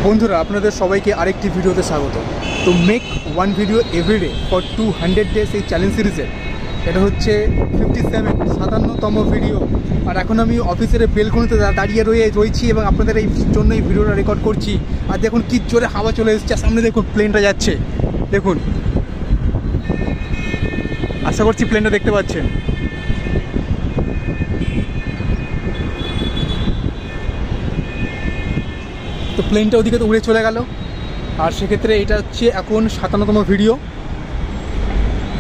বন্ধুরা আপনাদের সবাইকে আরেকটি ভিডিওতে স্বাগত। তো make one video every day for 200 days এই চ্যালেঞ্জ সিরিজের এটা হচ্ছে 57তম ভিডিও। আর এখন আমি অফিসের বেলকনিতে দাঁড়িয়ে রয়েছি এবং আপনাদের এই জন্য এই ভিডিওটা রেকর্ড করছি। আর দেখুন কি জোরে হাওয়া চলে এসেছে, সামনে দেখুন প্লেনটা যাচ্ছে, দেখুন, আশা করছি প্লেনটা দেখতে পাচ্ছেন। তো প্লেনটা ওদিকে তো উড়ে চলে গেল। আর সেক্ষেত্রে এটা হচ্ছে এখন 57তম ভিডিও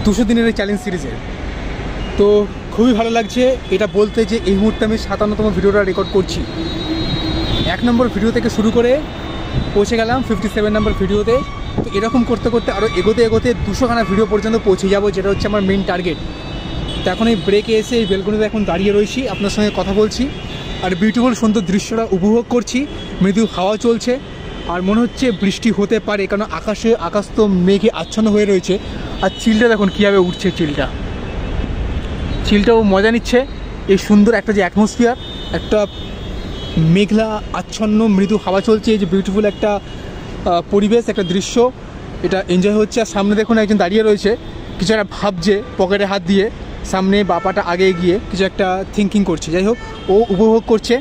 200 দিনের এই চ্যালেঞ্জ সিরিজের। তো খুবই ভালো লাগছে এটা বলতে যে এই মুহূর্তে আমি 57তম ভিডিওটা রেকর্ড করছি। 1 নম্বর ভিডিও থেকে শুরু করে পৌঁছে গেলাম 57 নম্বর ভিডিওতে। তো এরকম করতে করতে আরও এগোতে 200খানা ভিডিও পর্যন্ত পৌঁছে যাব, যেটা হচ্ছে আমার মেন টার্গেট। তো এখন এই ব্রেকে এসে এই বেলকনিতে এখন দাঁড়িয়ে রয়েছি, আপনার সঙ্গে কথা বলছি আর বিউটিফুল সুন্দর দৃশ্যটা উপভোগ করছি। মৃদু হাওয়া চলছে আর মনে হচ্ছে বৃষ্টি হতে পারে, কারণ আকাশ তো মেঘে আচ্ছন্ন হয়ে রয়েছে। আর চিলটা দেখুন কীভাবে উঠছে, চিলটাও মজা নিচ্ছে এই সুন্দর একটা যে অ্যাটমসফিয়ার, একটা মেঘলা আচ্ছন্ন মৃদু হাওয়া চলছে, এই যে বিউটিফুল একটা পরিবেশ, একটা দৃশ্য, এটা এনজয় হচ্ছে। আর সামনে দেখুন একজন দাঁড়িয়ে রয়েছে, কিছু একটা ভাবছে, পকেটে হাত দিয়ে সামনে বাপাটা আগে গিয়ে কিছু একটা থিঙ্কিং করছে। যাই হোক, ও উপভোগ করছে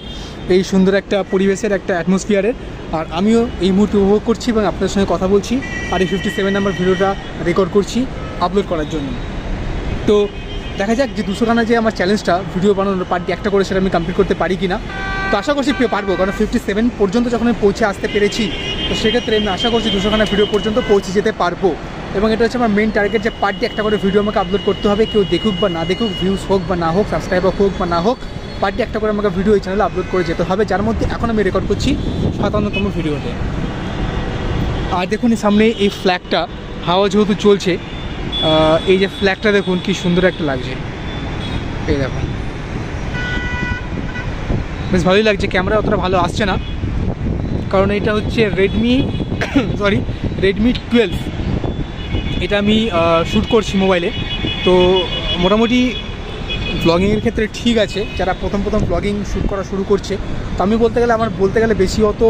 এই সুন্দর একটা পরিবেশের, একটা অ্যাটমসফিয়ারের। আর আমিও এই মুহূর্তে উপভোগ করছি এবং আপনাদের সঙ্গে কথা বলছি আর এই 57 নম্বর ভিডিওটা রেকর্ড করছি আপলোড করার জন্য। তো দেখা যাক যে 200খানা যে আমার চ্যালেঞ্জটা ভিডিও বানানোর পার্টি একটা করে সেটা আমি কমপ্লিট করতে পারি কি না। তো আশা করছি পারবো, কারণ 57 পর্যন্ত যখন আমি পৌঁছে আসতে পেরেছি, তো সেক্ষেত্রে আমি আশা করছি 200খানা ভিডিও পর্যন্ত পৌঁছে যেতে পারবো। এবং এটা হচ্ছে আমার মেন টার্গেট যে পার্টি একটা করে ভিডিও আমাকে আপলোড করতে হবে। কেউ দেখুক বা না দেখুক, ভিউজ হোক বা না হোক, সাবস্ক্রাইবার হোক বা না হোক, পার্টি একটা করে আমাকে ভিডিও এই চ্যানেলে আপলোড করে যেতে হবে, যার মধ্যে এখন আমি রেকর্ড করছি 57তম ভিডিওতে। আর দেখুন সামনে এই ফ্ল্যাগটা, হাওয়া যেহেতু চলছে, এই যে ফ্ল্যাগটা দেখুন কি সুন্দর একটা লাগছে, এই দেখুন বেশ ভালোই লাগছে। ক্যামেরা অতটা ভালো আসছে না, কারণ এটা হচ্ছে রেডমি 12 এটা আমি শ্যুট করছি মোবাইলে। তো মোটামুটি ব্লগিংয়ের ক্ষেত্রে ঠিক আছে, যারা প্রথম ব্লগিং শ্যুট করা শুরু করছে। তো আমি বলতে গেলে বেশি অত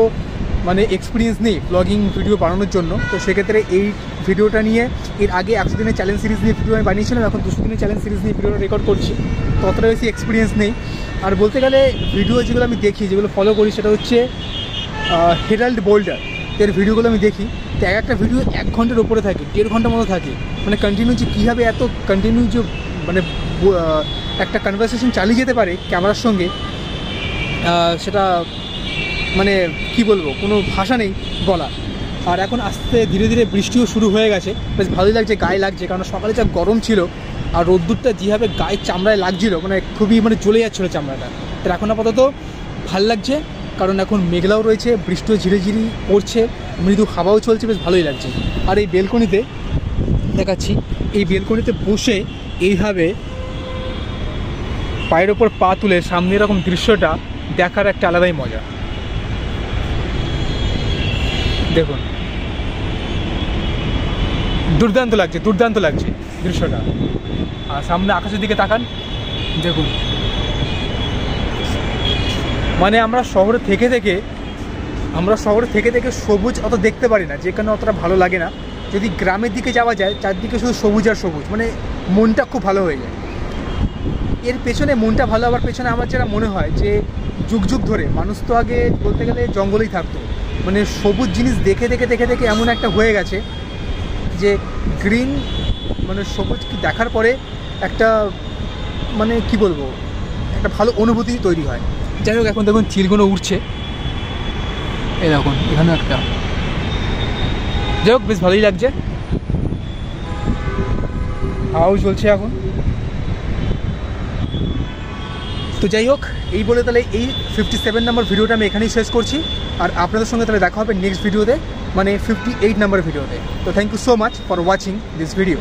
মানে এক্সপিরিয়েন্স নেই ব্লগিং ভিডিও বানানোর জন্য। তো সেক্ষেত্রে এই ভিডিওটা নিয়ে এর আগে 100 দিনের চ্যালেঞ্জ সিরিজ নিয়ে ভিডিও আমি বানিয়েছিলাম, এখন 200 দিনের চ্যালেঞ্জ সিরিজ নিয়ে ভিডিওটা রেকর্ড করছি। তো অতটা বেশি এক্সপিরিয়েন্স নেই। আর বলতে গেলে ভিডিও যেগুলো আমি দেখি, যেগুলো ফলো করি, সেটা হচ্ছে হেরাল্ড বোল্ডার এর ভিডিওগুলো আমি দেখি। তো একটা ভিডিও 1 ঘন্টার উপরে থাকে, 1.5 ঘন্টার মতো থাকে, মানে কন্টিনিউ যে কীভাবে এত কন্টিনিউ যে মানে একটা কনভারসেশন চালিয়ে যেতে পারে ক্যামেরার সঙ্গে, সেটা মানে কি বলবো, কোনো ভাষা নেই বলা। আর এখন আস্তে ধীরে ধীরে বৃষ্টিও শুরু হয়ে গেছে, বেশ ভালোই লাগছে, গায়ে লাগছে, কারণ সকালে যা গরম ছিল আর রোদ্দুরটা যেভাবে গায়ের চামড়ায় লাগছিল, মানে খুবই জ্বলে যাচ্ছিলো চামড়াটা। তো এখন আপাতত ভাল লাগছে, কারণ এখন মেঘলাও রয়েছে, বৃষ্টিও ঝিরিঝিরি পড়ছে, মৃদু হাওয়াও চলছে, বেশ ভালোই লাগছে। আর এই বেলকনিতে দেখাচ্ছি, এই বেলকনিতে বসে এইভাবে পায়ের ওপর পা তুলে সামনে এরকম দৃশ্যটা দেখার একটা আলাদাই মজা। দেখুন দুর্দান্ত লাগছে দৃশ্যটা। আর সামনে আকাশের দিকে তাকান, দেখুন, মানে আমরা শহরে থেকে থেকে সবুজ অত দেখতে পারি না, যেখানে অতটা ভালো লাগে না। যদি গ্রামের দিকে যাওয়া যায়, চারদিকে শুধু সবুজ আর সবুজ, মানে মনটা খুব ভালো হয়ে যায়। এর পেছনে মনটা ভালো হওয়ার পেছনে আমার যেটা মনে হয় যে যুগ ধরে মানুষ তো আগে বলতে গেলে জঙ্গলেই থাকতো, মানে সবুজ জিনিস দেখে এমন একটা হয়ে গেছে যে গ্রিন, মানে সবুজ কি দেখার পরে একটা মানে কি বলবো, একটা ভালো অনুভূতি তৈরি হয়। যাই হোক, এখন দেখুন চিলগুলো উঠছে, এই দেখুন এখানে একটা, যাই হোক বেশ ভালোই লাগছে, হাওয়াও চলছে এখন। তো যাই হোক, এই বলে তাহলে এই 57 নম্বর ভিডিওটা আমি এখানেই শেষ করছি। আর আপনাদের সঙ্গে তাহলে দেখা হবে নেক্সট ভিডিওতে, মানে 58 নম্বর ভিডিওতে। তো thank you so much for watching this video.